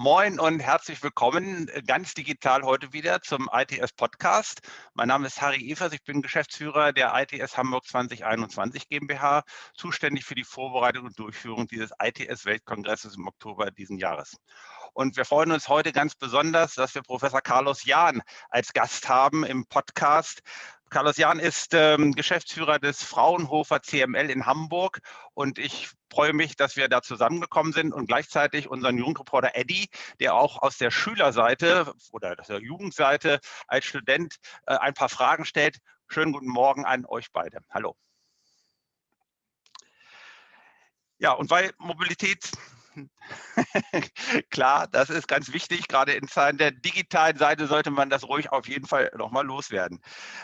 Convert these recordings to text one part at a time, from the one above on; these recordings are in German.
moin und herzlich willkommen, ganz digital heute wieder zum ITS-Podcast. Mein Name ist Harry Evers, ich bin Geschäftsführer der ITS Hamburg 2021 GmbH, zuständig für die Vorbereitung und Durchführung dieses ITS-Weltkongresses im Oktober diesen Jahres. Und wir freuen uns heute ganz besonders, dass wir Professor Carlos Jahn als Gast haben im Podcast. Carlos Jahn ist Geschäftsführer des Fraunhofer CML in Hamburg und ich freue mich, dass wir da zusammengekommen sind und gleichzeitig unseren Jugendreporter Eddie, der auch aus der Schülerseite oder der Jugendseite als Student ein paar Fragen stellt. Schönen guten Morgen an euch beide. Hallo. Ja, und weil Mobilität, klar, das ist ganz wichtig, gerade in Zeiten der digitalen Seite sollte man das ruhig auf jeden Fall nochmal loswerden.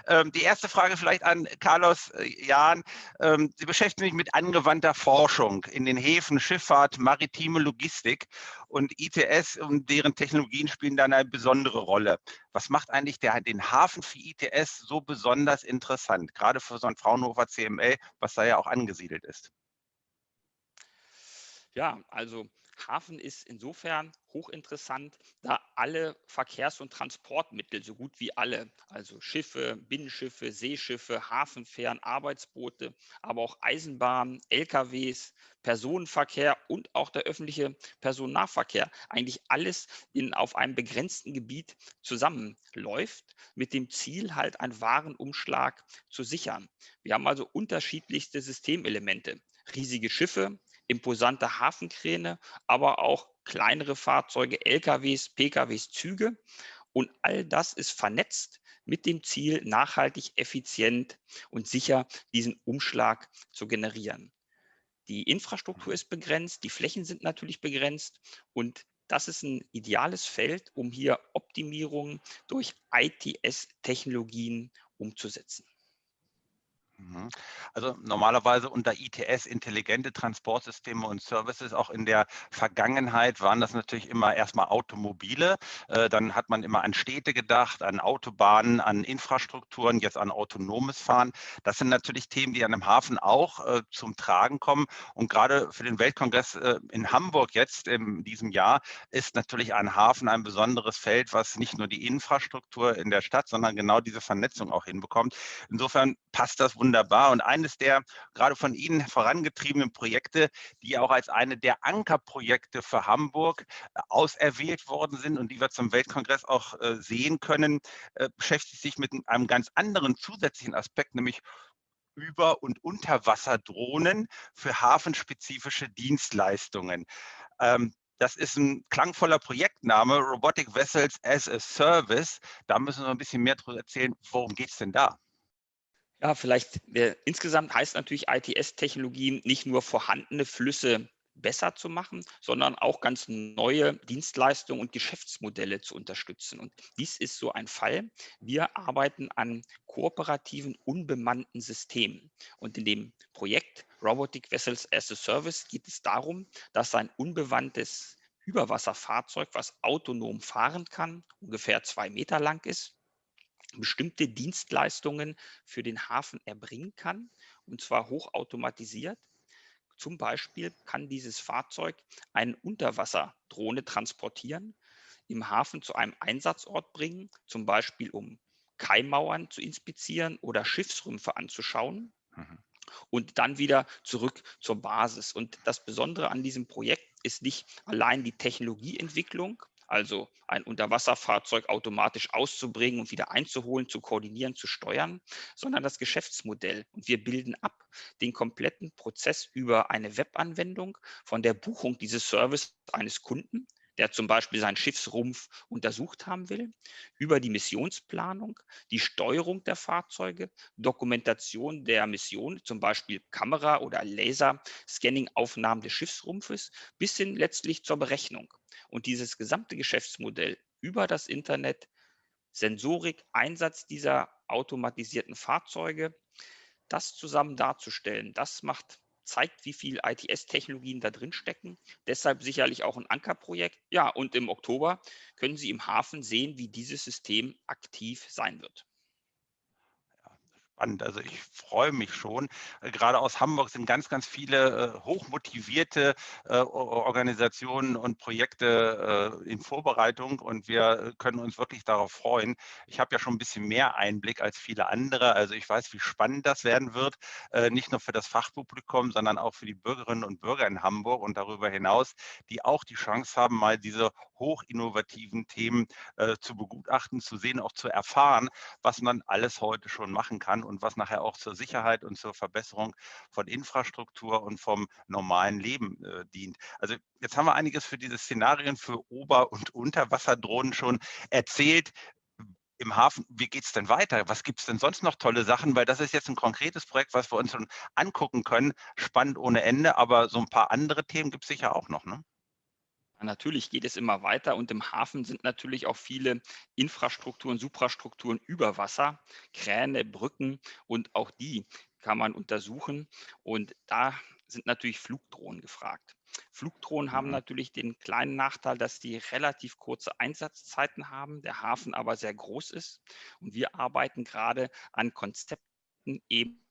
Die erste Frage vielleicht an Carlos Jahn. Sie beschäftigen sich mit angewandter Forschung in den Häfen, Schifffahrt, maritime Logistik und ITS und deren Technologien spielen dann eine besondere Rolle. Was macht eigentlich den Hafen für ITS so besonders interessant, gerade für so ein Fraunhofer CML, was da ja auch angesiedelt ist? Ja, also Hafen ist insofern hochinteressant, da alle Verkehrs- und Transportmittel, so gut wie alle, also Schiffe, Binnenschiffe, Seeschiffe, Hafenfähren, Arbeitsboote, aber auch Eisenbahnen, LKWs, Personenverkehr und auch der öffentliche Personennahverkehr, eigentlich alles auf einem begrenzten Gebiet zusammenläuft, mit dem Ziel halt einen Warenumschlag zu sichern. Wir haben also unterschiedlichste Systemelemente, riesige Schiffe, imposante Hafenkräne, aber auch kleinere Fahrzeuge, LKWs, PKWs, Züge. Und all das ist vernetzt mit dem Ziel, nachhaltig, effizient und sicher diesen Umschlag zu generieren. Die Infrastruktur ist begrenzt, die Flächen sind natürlich begrenzt und das ist ein ideales Feld, um hier Optimierungen durch ITS-Technologien umzusetzen. Mhm. Also normalerweise unter ITS, intelligente Transportsysteme und Services, auch in der Vergangenheit waren das natürlich immer erstmal Automobile. Dann hat man immer an Städte gedacht, an Autobahnen, an Infrastrukturen, jetzt an autonomes Fahren. Das sind natürlich Themen, die an einem Hafen auch zum Tragen kommen. Und gerade für den Weltkongress in Hamburg jetzt in diesem Jahr ist natürlich ein Hafen ein besonderes Feld, was nicht nur die Infrastruktur in der Stadt, sondern genau diese Vernetzung auch hinbekommt. Insofern passt das wunderbar. Und eines der gerade von Ihnen vorangetriebenen Projekte, die auch als eine der Ankerprojekte für Hamburg auserwählt worden sind und die wir zum Weltkongress auch sehen können, beschäftigt sich mit einem ganz anderen zusätzlichen Aspekt, nämlich Über- und Unterwasserdrohnen für hafenspezifische Dienstleistungen. Das ist ein klangvoller Projektname, Robotic Vessels as a Service. Da müssen wir ein bisschen mehr darüber erzählen. Worum geht es denn da? Ja, vielleicht insgesamt heißt natürlich ITS-Technologien nicht nur vorhandene Flüsse besser zu machen, sondern auch ganz neue Dienstleistungen und Geschäftsmodelle zu unterstützen. Und dies ist so ein Fall. Wir arbeiten an kooperativen, unbemannten Systemen. Und in dem Projekt Robotic Vessels as a Service geht es darum, dass ein unbemanntes Überwasserfahrzeug, was autonom fahren kann, ungefähr 2 Meter lang ist, bestimmte Dienstleistungen für den Hafen erbringen kann, und zwar hochautomatisiert. Zum Beispiel kann dieses Fahrzeug eine Unterwasserdrohne transportieren, im Hafen zu einem Einsatzort bringen, zum Beispiel um Kaimauern zu inspizieren oder Schiffsrümpfe anzuschauen Mhm. und dann wieder zurück zur Basis. Und das Besondere an diesem Projekt ist nicht allein die Technologieentwicklung, also ein Unterwasserfahrzeug automatisch auszubringen und wieder einzuholen, zu koordinieren, zu steuern, sondern das Geschäftsmodell. Und wir bilden ab den kompletten Prozess über eine Webanwendung von der Buchung dieses Service eines Kunden, der zum Beispiel seinen Schiffsrumpf untersucht haben will, über die Missionsplanung, die Steuerung der Fahrzeuge, Dokumentation der Mission, zum Beispiel Kamera- oder Laser-Scanning-Aufnahmen des Schiffsrumpfes, bis hin letztlich zur Berechnung. Und dieses gesamte Geschäftsmodell über das Internet, Sensorik, Einsatz dieser automatisierten Fahrzeuge, das zusammen darzustellen, zeigt, wie viel ITS-Technologien da drin stecken. Deshalb sicherlich auch ein Ankerprojekt. Ja, und im Oktober können Sie im Hafen sehen, wie dieses System aktiv sein wird. Spannend. Also ich freue mich schon. Gerade aus Hamburg sind ganz, ganz viele hochmotivierte Organisationen und Projekte in Vorbereitung und wir können uns wirklich darauf freuen. Ich habe ja schon ein bisschen mehr Einblick als viele andere. Also ich weiß, wie spannend das werden wird, nicht nur für das Fachpublikum, sondern auch für die Bürgerinnen und Bürger in Hamburg und darüber hinaus, die auch die Chance haben, mal diese hochinnovativen Themen zu begutachten, zu sehen, auch zu erfahren, was man alles heute schon machen kann und was nachher auch zur Sicherheit und zur Verbesserung von Infrastruktur und vom normalen Leben dient. Also jetzt haben wir einiges für diese Szenarien für Ober- und Unterwasserdrohnen schon erzählt. Im Hafen, wie geht es denn weiter? Was gibt es denn sonst noch tolle Sachen? Weil das ist jetzt ein konkretes Projekt, was wir uns schon angucken können. Spannend ohne Ende, aber so ein paar andere Themen gibt es sicher auch noch, ne? Natürlich geht es immer weiter und im Hafen sind natürlich auch viele Infrastrukturen, Suprastrukturen über Wasser, Kräne, Brücken und auch die kann man untersuchen. Und da sind natürlich Flugdrohnen gefragt. Flugdrohnen haben Mhm. natürlich den kleinen Nachteil, dass die relativ kurze Einsatzzeiten haben, der Hafen aber sehr groß ist. Und wir arbeiten gerade an Konzepten, eben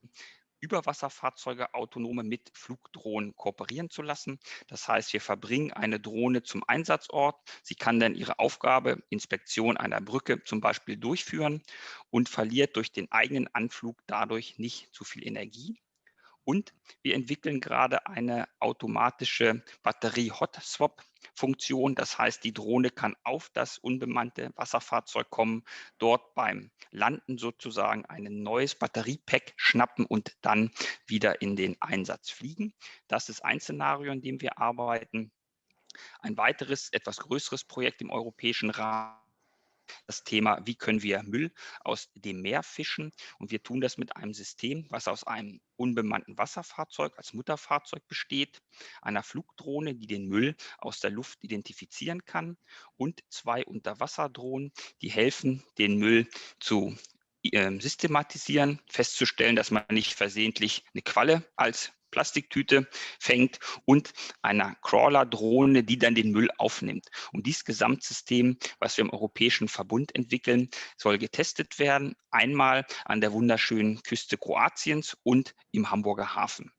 Überwasserfahrzeuge autonome mit Flugdrohnen kooperieren zu lassen. Das heißt, wir verbringen eine Drohne zum Einsatzort. Sie kann dann ihre Aufgabe, Inspektion einer Brücke zum Beispiel durchführen und verliert durch den eigenen Anflug dadurch nicht zu viel Energie. Und wir entwickeln gerade eine automatische Batterie-Hot-Swap-Funktion. Das heißt, die Drohne kann auf das unbemannte Wasserfahrzeug kommen, dort beim Landen sozusagen ein neues Batteriepack schnappen und dann wieder in den Einsatz fliegen. Das ist ein Szenario, in dem wir arbeiten. Ein weiteres, etwas größeres Projekt im europäischen Rahmen, das Thema, wie können wir Müll aus dem Meer fischen? Und wir tun das mit einem System, was aus einem unbemannten Wasserfahrzeug als Mutterfahrzeug besteht, einer Flugdrohne, die den Müll aus der Luft identifizieren kann und 2 Unterwasserdrohnen, die helfen, den Müll zu systematisieren, festzustellen, dass man nicht versehentlich eine Qualle als Plastiktüte fängt und einer Crawler-Drohne, die dann den Müll aufnimmt. Und dieses Gesamtsystem, was wir im Europäischen Verbund entwickeln, soll getestet werden. Einmal an der wunderschönen Küste Kroatiens und im Hamburger Hafen.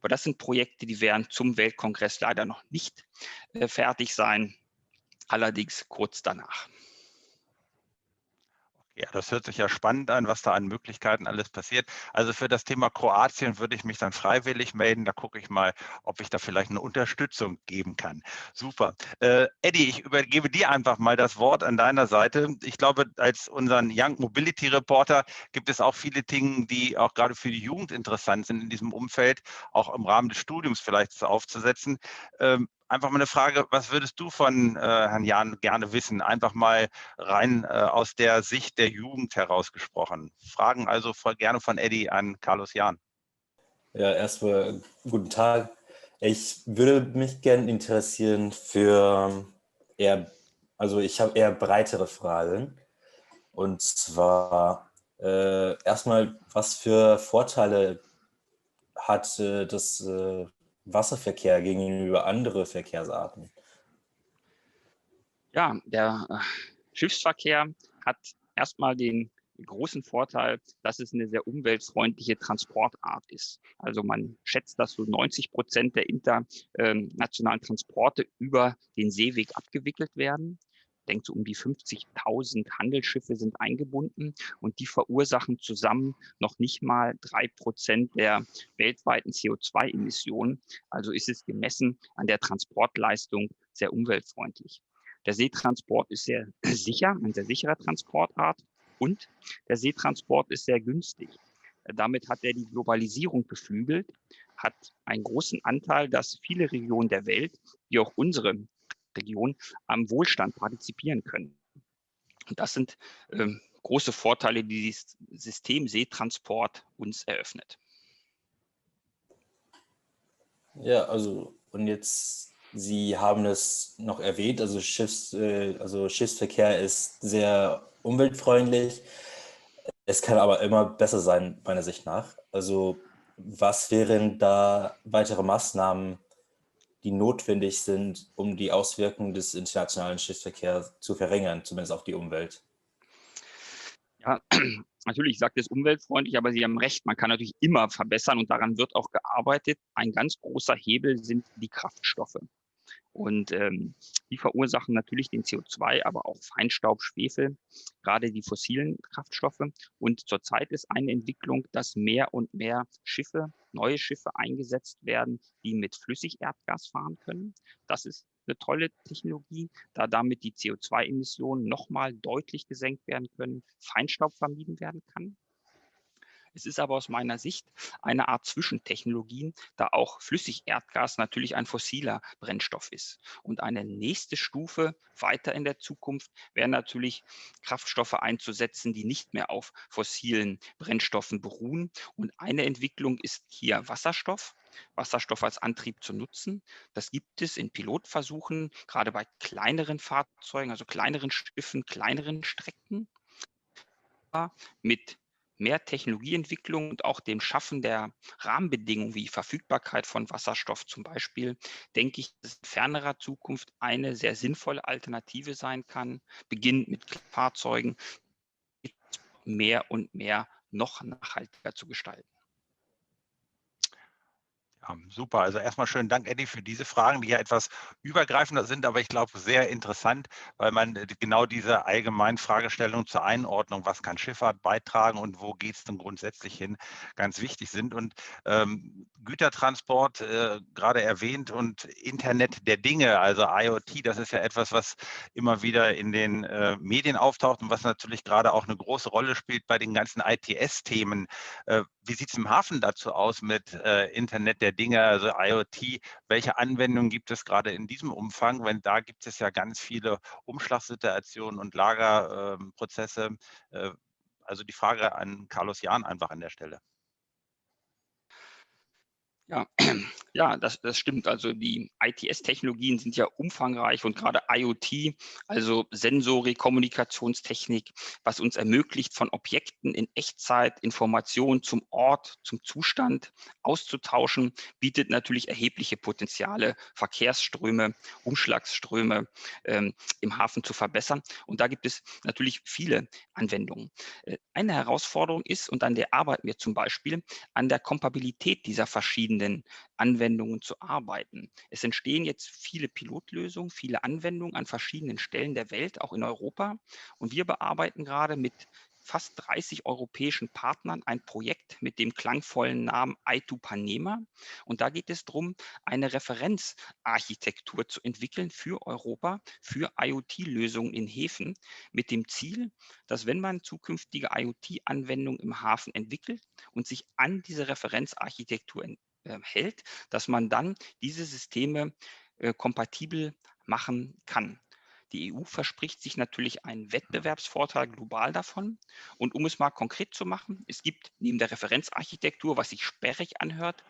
Aber das sind Projekte, die werden zum Weltkongress leider noch nicht fertig sein, allerdings kurz danach. Ja, das hört sich ja spannend an, was da an Möglichkeiten alles passiert. Also für das Thema Kroatien würde ich mich dann freiwillig melden. Da gucke ich mal, ob ich da vielleicht eine Unterstützung geben kann. Super. Eddie, ich übergebe dir einfach mal das Wort an deiner Seite. Ich glaube, als unseren Young Mobility Reporter gibt es auch viele Dinge, die auch gerade für die Jugend interessant sind in diesem Umfeld, auch im Rahmen des Studiums vielleicht so aufzusetzen. Einfach mal eine Frage, was würdest du von Herrn Jahn gerne wissen? Einfach mal rein aus der Sicht der Jugend herausgesprochen. Fragen also gerne von Eddie an Carlos Jahn. Ja, erstmal guten Tag. Ich würde mich gerne interessieren für also ich habe eher breitere Fragen. Und zwar erstmal, was für Vorteile hat das Wasserverkehr gegenüber anderen Verkehrsarten? Ja, der Schiffsverkehr hat erstmal den großen Vorteil, dass es eine sehr umweltfreundliche Transportart ist. Also man schätzt, dass so 90% der internationalen Transporte über den Seeweg abgewickelt werden. Denkt so um die 50.000 Handelsschiffe sind eingebunden und die verursachen zusammen noch nicht mal 3% der weltweiten CO2-Emissionen. Also ist es gemessen an der Transportleistung sehr umweltfreundlich. Der Seetransport ist sehr sicher, ein sehr sicherer Transportart und der Seetransport ist sehr günstig. Damit hat er die Globalisierung beflügelt, hat einen großen Anteil, dass viele Regionen der Welt, wie auch unsere Region, am Wohlstand partizipieren können. Und das sind große Vorteile, die dieses System Seetransport uns eröffnet. Ja, also und jetzt, Sie haben es noch erwähnt, also Schiffsverkehr ist sehr umweltfreundlich. Es kann aber immer besser sein, meiner Sicht nach. Also was wären da weitere Maßnahmen, die notwendig sind, um die Auswirkungen des internationalen Schiffsverkehrs zu verringern, zumindest auf die Umwelt? Ja, natürlich sagt es umweltfreundlich, aber Sie haben recht, man kann natürlich immer verbessern und daran wird auch gearbeitet. Ein ganz großer Hebel sind die Kraftstoffe. Und die verursachen natürlich den CO2, aber auch Feinstaub, Schwefel, gerade die fossilen Kraftstoffe. Und zurzeit ist eine Entwicklung, dass mehr und mehr Schiffe, neue Schiffe eingesetzt werden, die mit Flüssigerdgas fahren können. Das ist eine tolle Technologie, da damit die CO2-Emissionen nochmal deutlich gesenkt werden können, Feinstaub vermieden werden kann. Es ist aber aus meiner Sicht eine Art Zwischentechnologien, da auch Flüssigerdgas natürlich ein fossiler Brennstoff ist. Und eine nächste Stufe weiter in der Zukunft wäre natürlich Kraftstoffe einzusetzen, die nicht mehr auf fossilen Brennstoffen beruhen. Und eine Entwicklung ist hier Wasserstoff. Wasserstoff als Antrieb zu nutzen. Das gibt es in Pilotversuchen, gerade bei kleineren Fahrzeugen, also kleineren Schiffen, kleineren Strecken mit mehr Technologieentwicklung und auch dem Schaffen der Rahmenbedingungen wie Verfügbarkeit von Wasserstoff zum Beispiel, denke ich, dass in fernerer Zukunft eine sehr sinnvolle Alternative sein kann, beginnend mit Fahrzeugen, mehr und mehr noch nachhaltiger zu gestalten. Ja, super. Also erstmal schönen Dank, Eddie, für diese Fragen, die ja etwas übergreifender sind, aber ich glaube sehr interessant, weil man genau diese allgemeinen Fragestellungen zur Einordnung, was kann Schifffahrt beitragen und wo geht es denn grundsätzlich hin, ganz wichtig sind. Und Gütertransport, gerade erwähnt, und Internet der Dinge, also IoT, das ist ja etwas, was immer wieder in den Medien auftaucht und was natürlich gerade auch eine große Rolle spielt bei den ganzen ITS-Themen. Wie sieht es im Hafen dazu aus mit Internet der Dinge, also IoT? Welche Anwendungen gibt es gerade in diesem Umfang? Weil da gibt es ja ganz viele Umschlagssituationen und Lagerprozesse. Also die Frage an Carlos Jahn einfach an der Stelle. Ja, ja, das stimmt. Also die ITS-Technologien sind ja umfangreich und gerade IoT, also Sensorik, Kommunikationstechnik, was uns ermöglicht, von Objekten in Echtzeit Informationen zum Ort, zum Zustand auszutauschen, bietet natürlich erhebliche Potenziale, Verkehrsströme, Umschlagsströme im Hafen zu verbessern. Und da gibt es natürlich viele Anwendungen. Eine Herausforderung ist, und an der arbeiten wir zum Beispiel, an der Kompatibilität dieser verschiedenen Anwendungen zu arbeiten. Es entstehen jetzt viele Pilotlösungen, viele Anwendungen an verschiedenen Stellen der Welt, auch in Europa. Und wir bearbeiten gerade mit fast 30 europäischen Partnern ein Projekt mit dem klangvollen Namen Aitupanema. Und da geht es darum, eine Referenzarchitektur zu entwickeln für Europa, für IoT-Lösungen in Häfen, mit dem Ziel, dass wenn man zukünftige IoT-Anwendungen im Hafen entwickelt und sich an diese Referenzarchitektur hält, dass man dann diese Systeme kompatibel machen kann. Die EU verspricht sich natürlich einen Wettbewerbsvorteil global davon. Und um es mal konkret zu machen, es gibt neben der Referenzarchitektur, was sich sperrig anhört,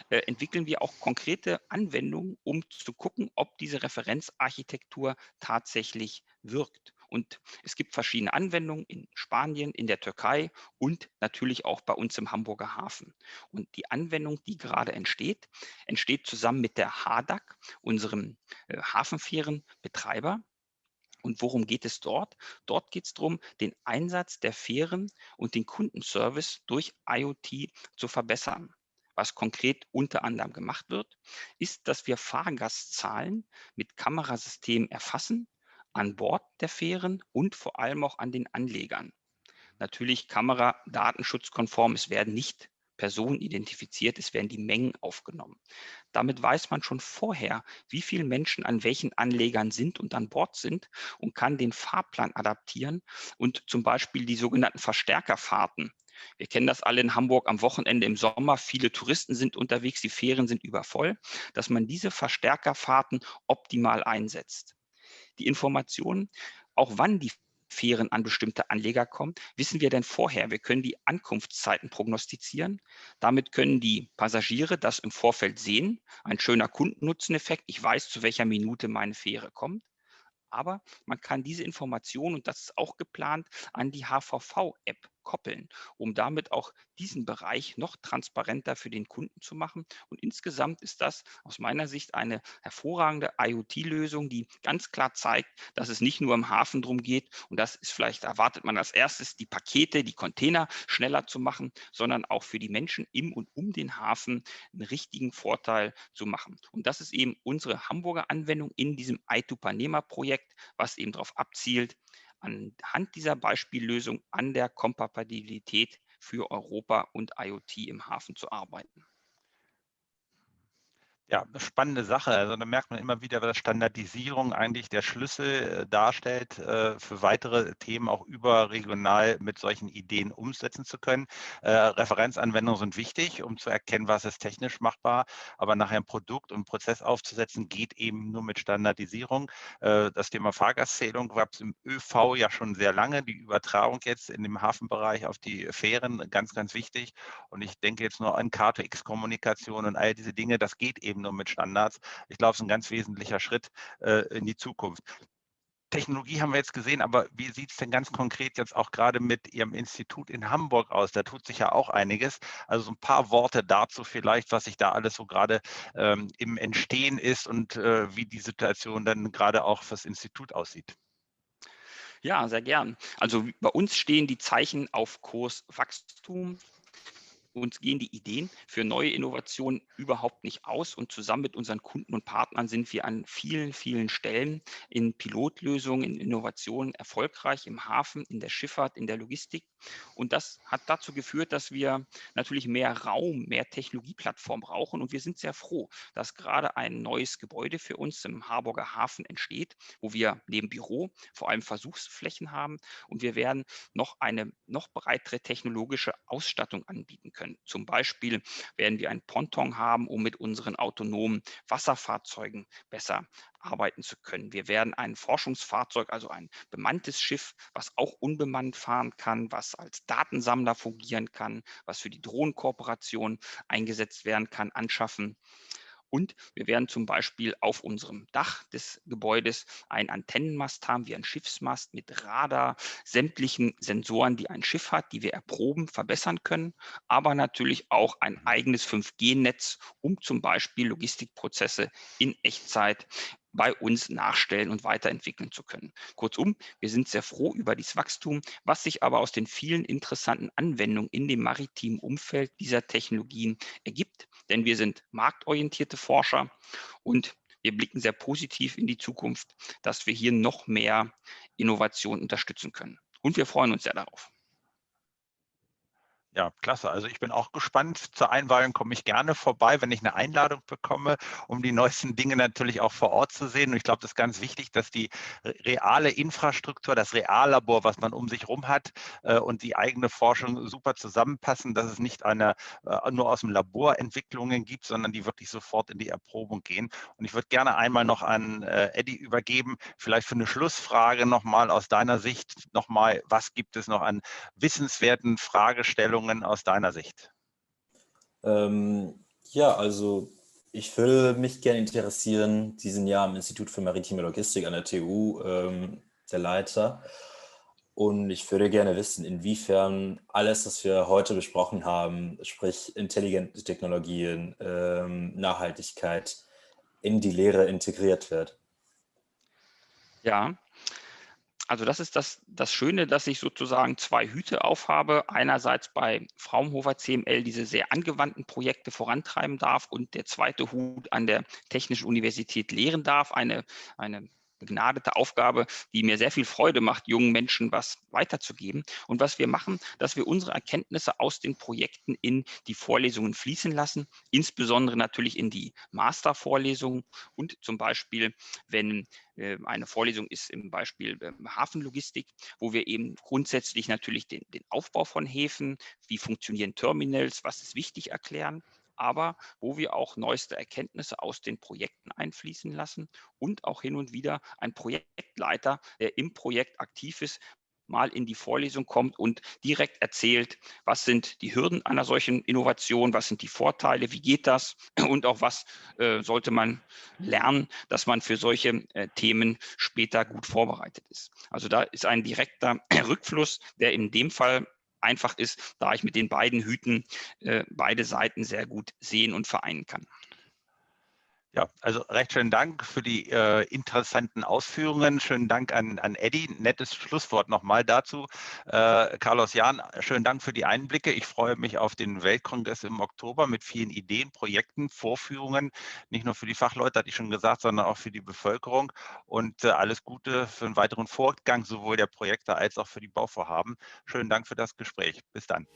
entwickeln wir auch konkrete Anwendungen, um zu gucken, ob diese Referenzarchitektur tatsächlich wirkt. Und es gibt verschiedene Anwendungen in Spanien, in der Türkei und natürlich auch bei uns im Hamburger Hafen. Und die Anwendung, die gerade entsteht, entsteht zusammen mit der HADAC, unserem Hafenfährenbetreiber. Und worum geht es dort? Dort geht es darum, den Einsatz der Fähren und den Kundenservice durch IoT zu verbessern. Was konkret unter anderem gemacht wird, ist, dass wir Fahrgastzahlen mit Kamerasystemen erfassen an Bord der Fähren und vor allem auch an den Anlegern. Natürlich Kamera datenschutzkonform, es werden nicht Personen identifiziert, es werden die Mengen aufgenommen. Damit weiß man schon vorher, wie viele Menschen an welchen Anlegern sind und an Bord sind und kann den Fahrplan adaptieren und zum Beispiel die sogenannten Verstärkerfahrten. Wir kennen das alle in Hamburg am Wochenende im Sommer. Viele Touristen sind unterwegs, die Fähren sind übervoll, dass man diese Verstärkerfahrten optimal einsetzt. Die Informationen, auch wann die Fähren an bestimmte Anleger kommen, wissen wir denn vorher. Wir können die Ankunftszeiten prognostizieren. Damit können die Passagiere das im Vorfeld sehen. Ein schöner Kundennutzeneffekt. Ich weiß, zu welcher Minute meine Fähre kommt. Aber man kann diese Informationen, und das ist auch geplant, an die HVV-App koppeln, um damit auch diesen Bereich noch transparenter für den Kunden zu machen. Und insgesamt ist das aus meiner Sicht eine hervorragende IoT-Lösung, die ganz klar zeigt, dass es nicht nur im Hafen drum geht, und das ist vielleicht, erwartet man als erstes, die Pakete, die Container schneller zu machen, sondern auch für die Menschen im und um den Hafen einen richtigen Vorteil zu machen. Und das ist eben unsere Hamburger Anwendung in diesem iTupanema-Projekt, was eben darauf abzielt, anhand dieser Beispiellösung an der Kompatibilität für Europa und IoT im Hafen zu arbeiten. Ja, eine spannende Sache. Also da merkt man immer wieder, dass Standardisierung eigentlich der Schlüssel darstellt, für weitere Themen auch überregional mit solchen Ideen umsetzen zu können. Referenzanwendungen sind wichtig, um zu erkennen, was ist technisch machbar, aber nachher ein Produkt und einen Prozess aufzusetzen, geht eben nur mit Standardisierung. Das Thema Fahrgastzählung gab es im ÖV ja schon sehr lange, die Übertragung jetzt in dem Hafenbereich auf die Fähren, ganz, ganz wichtig. Und ich denke jetzt nur an K2X-Kommunikation und all diese Dinge, das geht eben nur mit Standards. Ich glaube, es ist ein ganz wesentlicher Schritt in die Zukunft. Technologie haben wir jetzt gesehen, aber wie sieht es denn ganz konkret jetzt auch gerade mit Ihrem Institut in Hamburg aus? Da tut sich ja auch einiges. Also so ein paar Worte dazu vielleicht, was sich da alles so gerade im Entstehen ist und wie die Situation dann gerade auch fürs Institut aussieht. Ja, sehr gern. Also bei uns stehen die Zeichen auf Kurs Wachstum. Uns gehen die Ideen für neue Innovationen überhaupt nicht aus, und zusammen mit unseren Kunden und Partnern sind wir an vielen, vielen Stellen in Pilotlösungen, in Innovationen erfolgreich im Hafen, in der Schifffahrt, in der Logistik. Und das hat dazu geführt, dass wir natürlich mehr Raum, mehr Technologieplattform brauchen. Und wir sind sehr froh, dass gerade ein neues Gebäude für uns im Harburger Hafen entsteht, wo wir neben Büro vor allem Versuchsflächen haben. Und wir werden noch eine noch breitere technologische Ausstattung anbieten können. Zum Beispiel werden wir ein Ponton haben, um mit unseren autonomen Wasserfahrzeugen besser arbeiten zu können. Wir werden ein Forschungsfahrzeug, also ein bemanntes Schiff, was auch unbemannt fahren kann, was als Datensammler fungieren kann, was für die Drohnenkooperation eingesetzt werden kann, anschaffen. Und wir werden zum Beispiel auf unserem Dach des Gebäudes einen Antennenmast haben, wie ein Schiffsmast mit Radar, sämtlichen Sensoren, die ein Schiff hat, die wir erproben, verbessern können, aber natürlich auch ein eigenes 5G-Netz, um zum Beispiel Logistikprozesse in Echtzeit bei uns nachstellen und weiterentwickeln zu können. Kurzum, wir sind sehr froh über dieses Wachstum, was sich aber aus den vielen interessanten Anwendungen in dem maritimen Umfeld dieser Technologien ergibt, denn wir sind marktorientierte Forscher und wir blicken sehr positiv in die Zukunft, dass wir hier noch mehr Innovation unterstützen können. Und wir freuen uns sehr darauf. Ja, klasse. Also ich bin auch gespannt. Zur Einweihung komme ich gerne vorbei, wenn ich eine Einladung bekomme, um die neuesten Dinge natürlich auch vor Ort zu sehen. Und ich glaube, das ist ganz wichtig, dass die reale Infrastruktur, das Reallabor, was man um sich herum hat, und die eigene Forschung super zusammenpassen, dass es nicht nur aus dem Labor Entwicklungen gibt, sondern die wirklich sofort in die Erprobung gehen. Und ich würde gerne einmal noch an Eddie übergeben, vielleicht für eine Schlussfrage nochmal aus deiner Sicht nochmal, was gibt es noch an wissenswerten Fragestellungen aus deiner Sicht? Ja, also ich würde mich gerne interessieren, diesen Jahr im Institut für Maritime Logistik an der TU, der Leiter. Und ich würde gerne wissen, inwiefern alles, was wir heute besprochen haben, sprich intelligente Technologien, Nachhaltigkeit, in die Lehre integriert wird. Ja, also das ist das Schöne, dass ich sozusagen zwei Hüte aufhabe. Einerseits bei Fraunhofer CML diese sehr angewandten Projekte vorantreiben darf und der zweite Hut an der Technischen Universität lehren darf. Eine begnadete Aufgabe, die mir sehr viel Freude macht, jungen Menschen was weiterzugeben. Und was wir machen, dass wir unsere Erkenntnisse aus den Projekten in die Vorlesungen fließen lassen, insbesondere natürlich in die Mastervorlesungen und zum Beispiel, wenn eine Vorlesung ist im Beispiel Hafenlogistik, wo wir eben grundsätzlich natürlich den Aufbau von Häfen, wie funktionieren Terminals, was ist wichtig erklären, aber wo wir auch neueste Erkenntnisse aus den Projekten einfließen lassen und auch hin und wieder ein Projektleiter, der im Projekt aktiv ist, mal in die Vorlesung kommt und direkt erzählt, was sind die Hürden einer solchen Innovation, was sind die Vorteile, wie geht das und auch was sollte man lernen, dass man für solche Themen später gut vorbereitet ist. Also da ist ein direkter Rückfluss, der in dem Fall einfach ist, da ich mit den beiden Hüten beide Seiten sehr gut sehen und vereinen kann. Ja, also recht schönen Dank für die interessanten Ausführungen. Schönen Dank an Eddie. Nettes Schlusswort nochmal dazu. Carlos Jahn, schönen Dank für die Einblicke. Ich freue mich auf den Weltkongress im Oktober mit vielen Ideen, Projekten, Vorführungen, nicht nur für die Fachleute, hatte ich schon gesagt, sondern auch für die Bevölkerung. Und alles Gute für einen weiteren Fortgang, sowohl der Projekte als auch für die Bauvorhaben. Schönen Dank für das Gespräch. Bis dann.